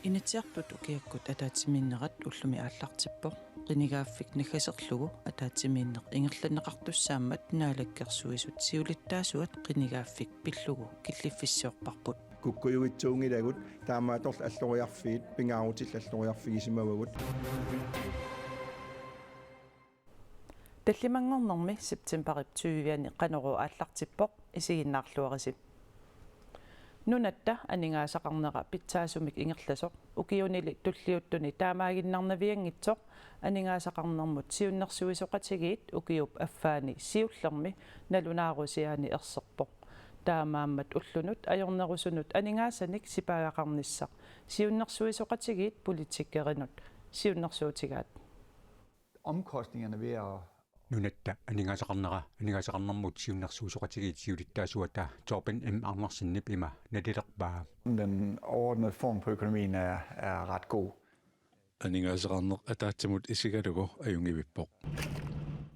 Initiartut ukiakkut ataatimiinnerat ullumi ааллартиппо qinigaaffik naggaserlugu ataatimiinneq ingerlaneqartussaammat naalakkersuisut siulittaasuat qinigaaffik pillugu killiffissiorparput kukkuyugitsuungilagut taamaatorl alloriarfiit pingaarutil alloriarfigisimavagut таллимангорнэрми септемберип 20-ани qanoru ааллартиппоq isiginnaarluarisi nunatta aningaasaqarnera pitsaasumik ingerlasoq ukiunili tulliuttuni taamaaginnarnaviangitsoq aningaasaqarnermut siunnersuisoqatigiit ukiup affaani siullermi nalunaarusiaani erserpoq taamaammat ullunut ajornerusunut aningaassanik sipaagaqarnissaq siunnersuisoqatigiit politikkerinut siunnersuutigaat omkostningerne ved at nunatta aningaasaqarnermut siunnersuusoqatigiit siulittaasuata Torben M. Andersen ima nalilerpaa. Den overordnede form på økonomien er ret god. Aningaasaqarner ataatsamut isigalugu ajungivippoq.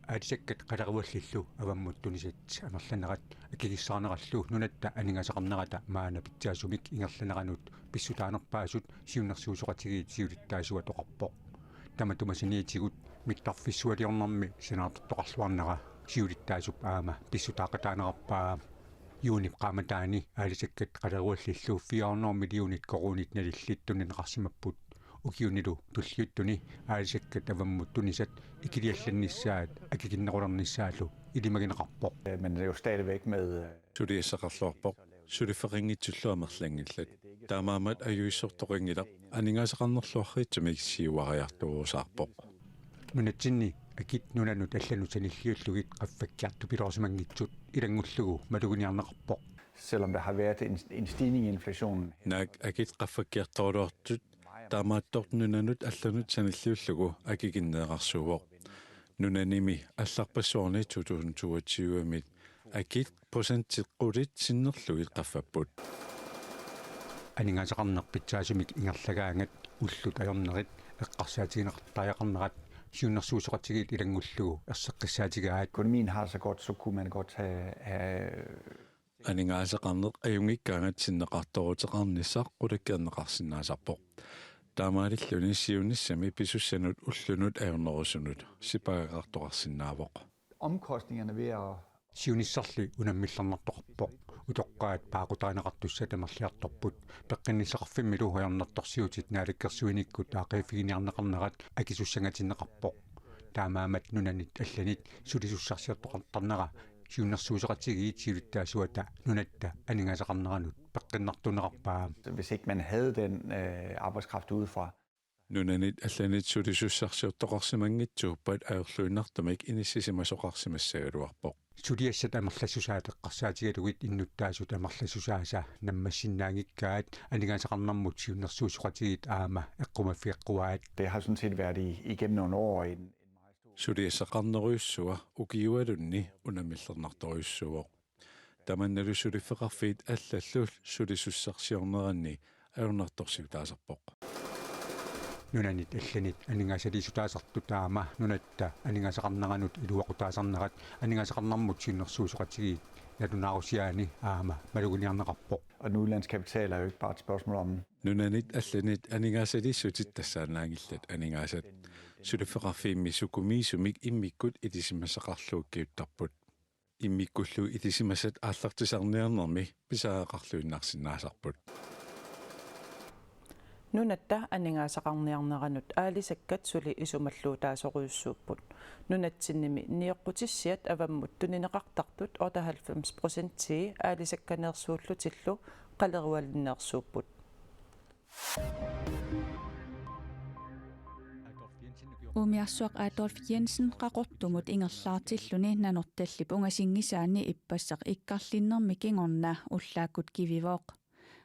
Aadisakkat qalaruallillu avammut tunisat amerlanerat akigissaanerallu nunatta aningaasaqarnerata maana pitsaasumik ingerlaneranut pissutaanerpaasut siunnersuusoqatigiit siulittaasuat oqarpoq. Tamatumasiniitigut mittarfissualiornermi sinaartortoqarluarnera siulittaasup aama pissutaaqataanerarpaa юунip qaamataani aalisakkat qalaruallillu 400 millionit korunit nalillittunin qarsimapпут ukiunilu tulliuttuni aalisakkat avammut tunisat ikiliallannissaat akikinnerulernissaалу ilimagineqarpoq Men det er jo stadigvæk med suliissaqarluarpoq suliffaqingitsulluamerlangillat taamaamat ajuissortoqingilaq aningaasaqarnerluarriitsumik siuariartuusaarpoq nunatsinni akit nunanut allanut sanilliullugit qaffakkiartu pilorsimangitsut ilangullugu maluguniarneqarpoq selvom der har været en stigning i inflationen. Nak akit qaffakkiartoruartut taamaattortu nunanut allanut sanilliullugu akiginneeqarsuuvoq nunanimi алларпассуарни 2022-mit akit prosenttiqqulit sinnerlugit qaffapput aningaasaqarnerpitsaasumik ingerlagaangat ullut ajornerit eqqarsaatigineqartaajaqarnerat siunnersuusoqatigiit ilangullugu erseqqissaatigaat Økonomien har så godt, så kunne man godt have aningaasaqarneq ajungikkaangat sinneqartoruteqarnissaq qulakkerneqarsinnaasarpoq taamaalilluni siunissami pisussanut ullunut ajornerusunut sipagaqartoqarsinnaavoq omkostningerne ved at siunissarli unammillarnartoqarpoq utoqqaat paaqutaaneqartussa tamerliartorput peqqinnisaqarfimmilu hajornertorsiutit naalakkersuinikkut aaqiifiginiarneqarnerat akisussangatineqarpoq taamaamat nunanit allanit sulisussarsiortoqartarnera siunnersuusoqatigiit siulittaasuata nunatta aningaasaqarneranut peqqinnartuneqarpaa hvis ikke man havde den arbejdskraft udefra. nunanit allanit sulisussarsiortoqarsimangitsuuppat ajorluinartamik inissisimasoqarsimassagaluarpoq suliassat amerlassusaatеққарсаатигалугит иннуттаасут амерлассусааса наммассиннаангиккаат анигаасақарнэрмут сиуннэрсуусоқатигит аама эққумаффиаққуаат Det har sådan set været igennem nogle år en meget stor suliassaqarneruissua ukiualunni unamillernertoriussuvoq tamannalu suliffeqarfiit аллаллул sulisussarsiorneranni ajornertorsiutaasarpoq nunanit allanit aningaasalisutaasartu taama nunatta aningaasaqarneranut iluaqutaasarnerat aningaasaqarnermut siunnersuusoqatigiit nalunaarusiaani aama maluguniarneqarpoq og den udenlandske kapital er jo ikke bare et spørgsmål om nunanit allanit aningaasalissutit tassaanaangillat aningaasat suliffeqarfiimmi sukumiisumik immikkut itisimassaqarluukkiuttarput immikkullu itisimasat aallartisarniarnermi pisaaqarluinnaarsinnaasarput nunatta aningaasaqarniarneranut aalisakkat suli isumalluutaasoruissuupput nunatsinnimi niiqqutissiat avammut tunineqartartut 98% aalisakkaneersuullutillu qalerualinneersuupput Umiarsuaq Adolf Jensen qaqortumut ingerlaartilluni nanortallip ungasingisaani ippassaq ikkarlinnermi kingorna ullaakkut kivivoq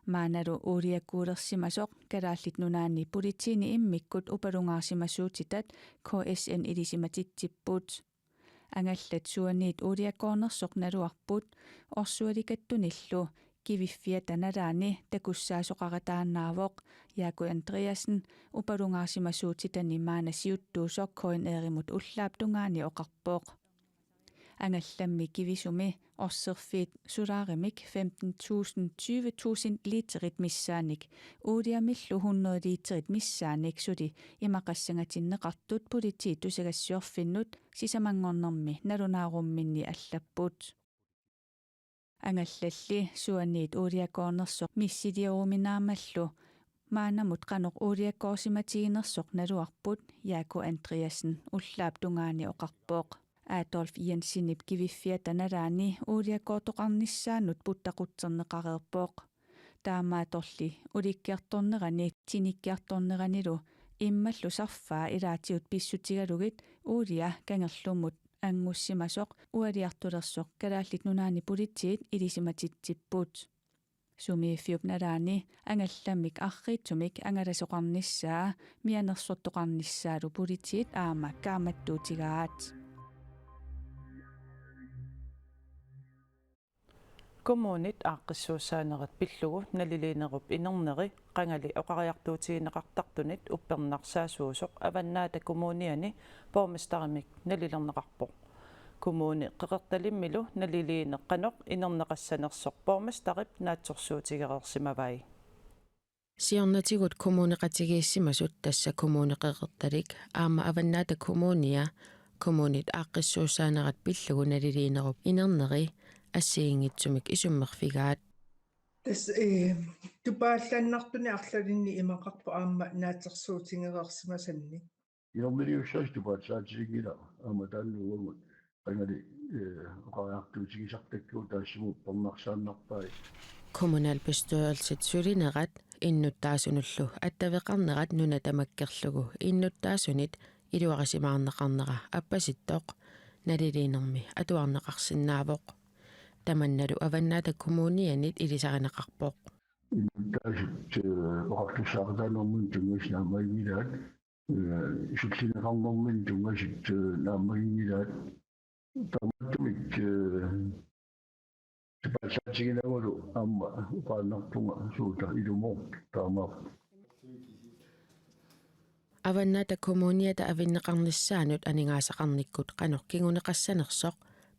maanalu uliakkuulersimasoq kalaallit nunaani politiini immikkut upalungaarsimassuutitat KSN ilisimatittipput angallat suaniit uliakkoornersoq naluarput orsualikattunillu kiviffia tanalaani takussaasoqarataannaavoq Jaaku Andreasen upalungaarsimassuutitani maana siuttuusoq koin erimut ullaaptungaani oqarpooq ангалламми кивисуми орсерфиит сулааримик 15.000 20.000 литерит миссааник уулиамиллу 100 литерит миссааник сули имақассангатиннеқартут полити тусагассуарфиннут сисамангорнэрми налунаарумминни аллаппут ангаллалли суаниит уулиакоорнерсоқ миссилиоруминаамаллу маанамут канеқ уулиаккоорсиматигинерсоқ налуарпут Яако Андреассен уллаап тунгаани оқарпооқ Adolf Jensinip kiviffiata nalaani uuliakkoortoqarnissaanut puttaqutserneqareerpooq taamaatorli ulikkiartornerani tinikkiartorneranilu immallu sarfaa ilaatiut pissutigalugit uulia kangerlumut angussimasoq ualiartulersoq kalaallit nunaani politiit ilisimatitsippuut sumiiffiup nalaani angallamik arriitsumik angalasoqarnissaa mianersortoqarnissaalu politiit aama kaamattuutigaat kommunit aaqqissuussaanerat pillugu naliliinerup inernerri qangali oqariartuutigineqartartunit uppernarsaasuusoq avannaata kommuniani pormestarimik nalilerneqarpoq kommuni qeqertalimmilu naliliineqqanoq inerneqassanersoq pormestarip naatsorsuutigereersimavai siornatigut kommuneqatigiissimasut tassa kommuneqeqertalik aama avannaata kommunia kommunit aaqqissuussaanerat pillugu naliliinerup inerneri ассиингитсумик исуммерфигаат тас тупааллааннартуни арлалинни имақарпу аама наатерсуутингереерсимасанни иормилиуссаас тупаатсаатигила аама тааллуугут ангали оқариартуутигисартаккуу таассиму порнарсааннарпай kommunalbestyrelset sulinerat иннуттаасунуллу аттавеқарнерат нуна тамаккерлугу иннуттаасунит илуарисимаарнеқарнера аппаситтоқ налилиинерми атуарнеқарсинаавоқ таманналу аваннаата коммунианит илисаринеқарпоқ таасут оқартуссаартаанэрмун тунгаснаамагилаат суллинеқарнэрмин тунгасит наамагилаат таматтумик тупааллаатигинагулу аама уқааннартунга суута илумоо таамаа аваннаата коммуниата авиннеқарниссаанут анигаасақарниккут қанор кигунеқассанерсоқ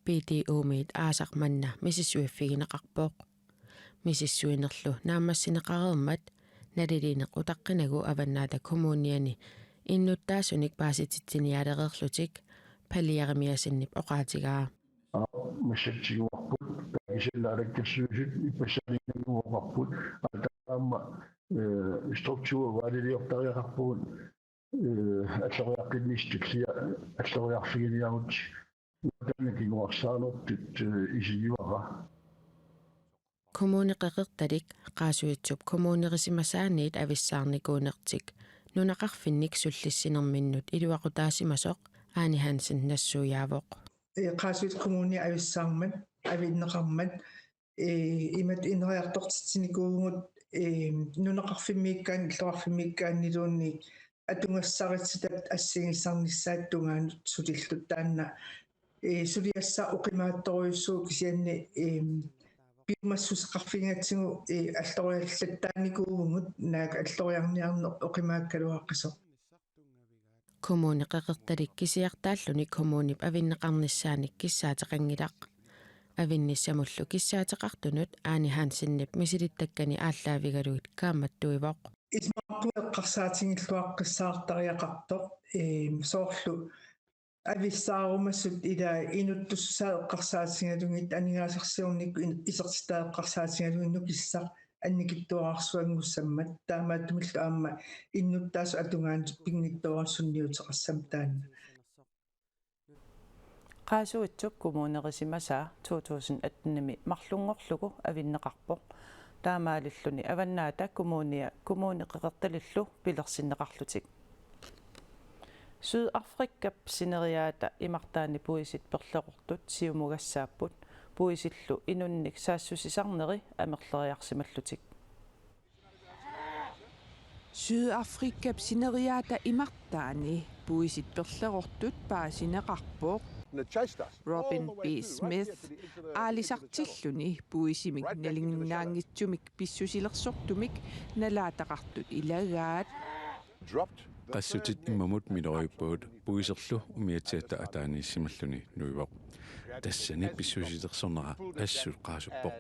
PDO-мит аасарманна мисиссуиффигинеқарпооқ мисиссуинерлу наамассинеқареермат налилинеқ утаққинагу аваннаата коммуниани иннуттаасуник паасититсиниалереерлутик палиаремиасиннип оқаатигаа массатсигуарпут пакисаллаалаккерсуусут иппассалиннагуоқарпут атаама структура валилиортариақарпугут аллориаққиннистуллиа аллориарфигилиарут kommuneqeqertalik qaasuitsup kommunerisimasaaниит ависсаарникуунертик нунақарфинник суллиссинерминнут илуақутаасимасоқ Аани Хансен нассуяавоқ qaasuit kommuni avissаармат авиннеқармат имат инериартортитсиникуугут нунақарфиммииккаан иллоқарфиммииккааннилуунни атунгассаритситат ассигиссарниссаат тунгаанут сулиллут таанна сулиасса оқимаатторуйуссуу кисианни пиумассусеқарфигатсигу аллориаллаттааникуугунгут наак аллориарниарне оқимааккалуаққисо kommuneqeqertalik kisiartaalluni kommunip avinneqarnissaanik kissaateqangilaq avinnissamullu kissaateqartunut Aani Hansinnip misilittakani ааллаавигалуит кааматтуивоқ исмаартуэққарсаатингиллуаққиссаартариақарто соорлу ависсаарумассут ила инуттуссаэққарсаатингалугит анигаасерсиорникку исертитаэққарсаатингалугинну киссаа анникиттуарсуангуссаммат таамааттумиллу аама иннуттаасу атунгаанут пингиттуарсунниутеқассам таанна qaasuitsup kommunerisимасаа 2018-ми марлунгорлугу авиннеқарпоқ таамаалиллуни аваннаата kommuneqeqertalillu пилерсиннеқарлутик Sydafrikap sineriaata imartaani puisit perleqortut siumugassaapпут puisillu inunnik saassusisarneri amerleriarsimallutik Sydafrikap sineriaata imartaani puisit perleqortut paasineqarpooq Robin B. Smith aalisartilluni puisimik nalinginnaangitsumik pissusilersortumik nalaataqartut ilagaat qassutит immamut milorippuut puiserlu umiatiatta ataaniissimalluni nuivoq tassani pissuusitersornera assut qaasuppoq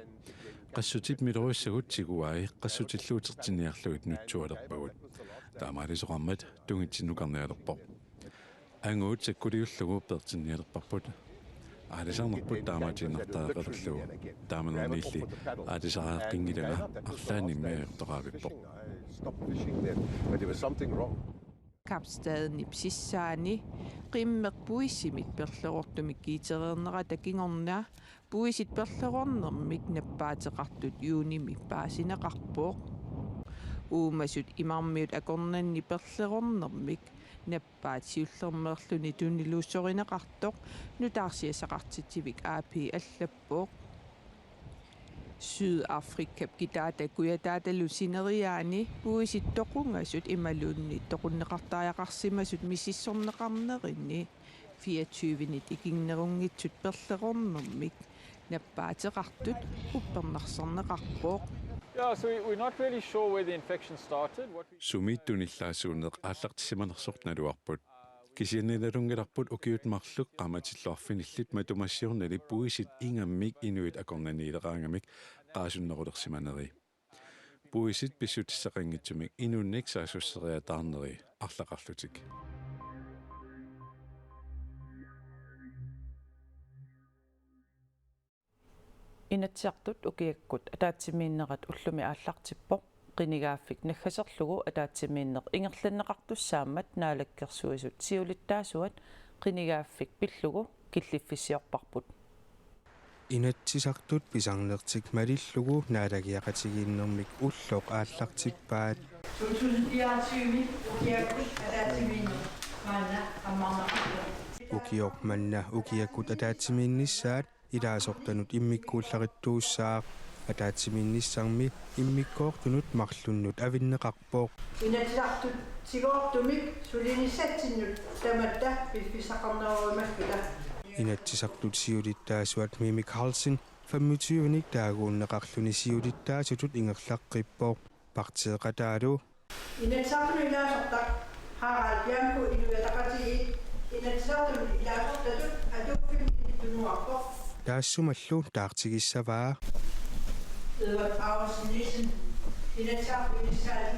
qassutip milorissagut siguai qassutilluutertiniarlugit nutsualerpagut taamaalisoqarmat tungitsinnukarnialerpoq anguut sakkuliullugu pertinnialerparput аалисаарнерпут таамаатиннартаақалерлугу тааманерниилли аатисарааққингилага арлаанниммаертоqaavippoq Kapstaden ipsissaani qimmeq puissimit perlerortumik kiiterernera takingornaa puisit perlerornermik nappaateqartut juunimik paasineqarpuoq uumasut imarmiut akornanni perlerornermik nappaat siullermerluni tunniluussorineqartoq nutaarsiasaqartitsivik aapi allappuoq Sydafrika kitaata kuyataatalu sineriaani puisit toqungasut imaluunni toqunneqartaajaqarsimasut mississorneqarnerinni 24-nit ikingnerungitsut perlerornermik nappaateqartut uppernarsarneqarpuoq Yeah, so we're not really sure where the infection started. Sumiittunillaasuuneq aallartissimanersornaluarput kisiannilalungelarput ukiutmarluq qamatilluarfinillit matumassiornali puisit ingammik inuit akornaniileqaangamik qaasunnerulersimaneri puisit pissutissaqanngitsumik inunnik saasusseriataarneri арлақарлутик Inatsiartut ukiakkut ataatsimiinnerat ullumi aallartippoq qinigaaffik naggaserlugu ataatsimiinneq ingerlanneqartussaammat naalakkersuisut siulittaasuat qinigaaffik pillugu killiffissiorparput inatsisartut pisarnertik malillugu naalagiaqatigiinnermik ulloq aallartippaat ukior manna ukiakkut ataatsimiinnissaat ilaasortanut immikkuullarittuussaaq ataatsimiinnissarmi immikkoortunut marlunnut avinneqarpooq inatsisartut sigoortumik sulinissatsinut tamatta piffisaqarneruimakkuta inatsisartut siulittaasuat Mimi Carlsen 25-nik taaguunneqarluni siulittaasutut ingerlaqqippoq partieqataalu inatsisartut ilaasortaq Harald Bjørnko inuataqatigi inatsisartut ilaasortatut atuuffimni tunuarpoq taassumallu taartigissavaa Edward Auersen Nielsen inatsisartut inissaali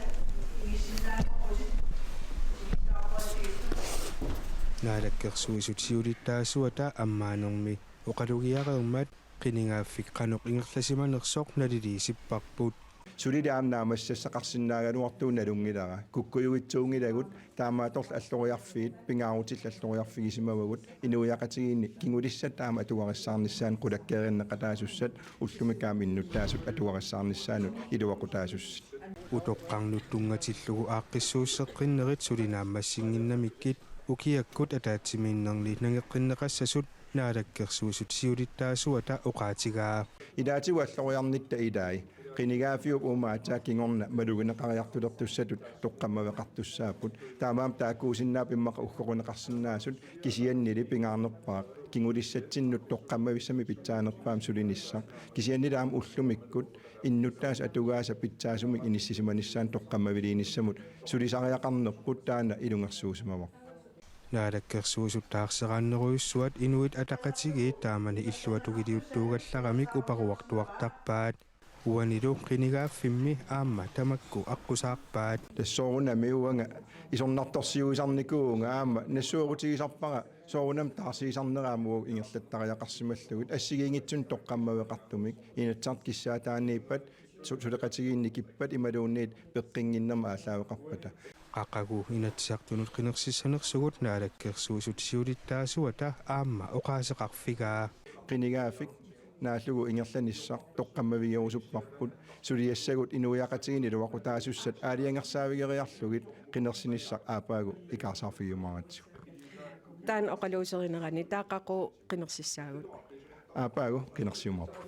igissinnaaqorpusit naalakkersuisut siulittaasuata ammaanermi oqalugiaqermat qiningaaffik qanuq ingerlasimanersoq naliliisipparput sulidaamnaamassaqarsinnaaгаluartuunalungilara kukkuyugitsuungilagut taamaatorla alloriarfiit pingaarutill alloriarfigisimavagut inuiaqatigiinni kingulissat taama atuarissaarnissaan qulakkeerinneqataasussat ullumikaam innuttaasut atuarissaarnissaanut iluaqutaasussat utoqqarnut tungatillugu aaqqissuusseqqinnerit sulinaammassinginnamikkit ukiakkut ataatsimiinnerli nangeqqinneqassasut naalakkersuusut siulittaasuata oqaatigaa ilaatiualloriarnitta ilaai qinigaafiup umaata kingorna malugineqariartulertussatut toqqammaveqartussaaput taamaam taakkuusinnaap immaqa uggorunneqarsinnaasut kisiannili pingaarnerpaaq kingulissatsinut toqqammavissami pitsaanerpaam sulinissaq kisiannilaam ullumikkut innuttaas atugaasa pitsaasumik inissisimannissaan toqqammaviliinissamut sulisariaqarnerput taana ilungersuusimavoq naalakkersuusut taarseraanneruissuat inuit ataqatigii taamani illuatugiliuttuugallarmik uparuartuartarpaat uanilu qinigaaffimmi aamma tamakku aqusaarpaat tassoorunamiuanga isornartorsiuisarnikuunga aamma nassuurutigisarpaga soorunam taarsiisarneraamu ingerlattariaqarsimallugut assigiingitsun toqqammaveqartumik inatsart kissaataaniippat suleqatigiinnikippat imaluunniit peqqinginnama aalaaveqarpata qaqagu inatsisartunut qinersissanersugut naalakkersuusut siulittaasuata aamma oqaaseqarfigaa qinigaafik naallugu ingerlanissaq toqqammavigerusupparput suliassagut inuiaqatigiini luaqutaasussat aaliangersaavigeriarlugit qinersinissaq aapaagu ikaarsaarfigumaratsigu taan oqaluuserinerani taaqaqu qinersissaagut aapaagu qinersiumarpu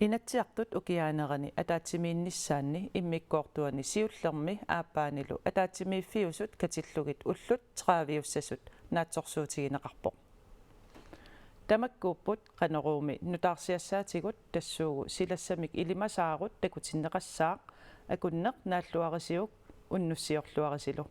inatsiartut ukiaanerani ataatsimiinnissaanni immikkoortuani siullermi aappaanilu ataatsimiiffiusut katillugit ullut traaviussasut naatsorsuutigineqarpoq tamakkuupput qaneruumi nutaarsiassaatigut tassuugu silassamik ilimasaarut takutinneqassaaq akunneq naalluarisiuk unnussiorluarisilu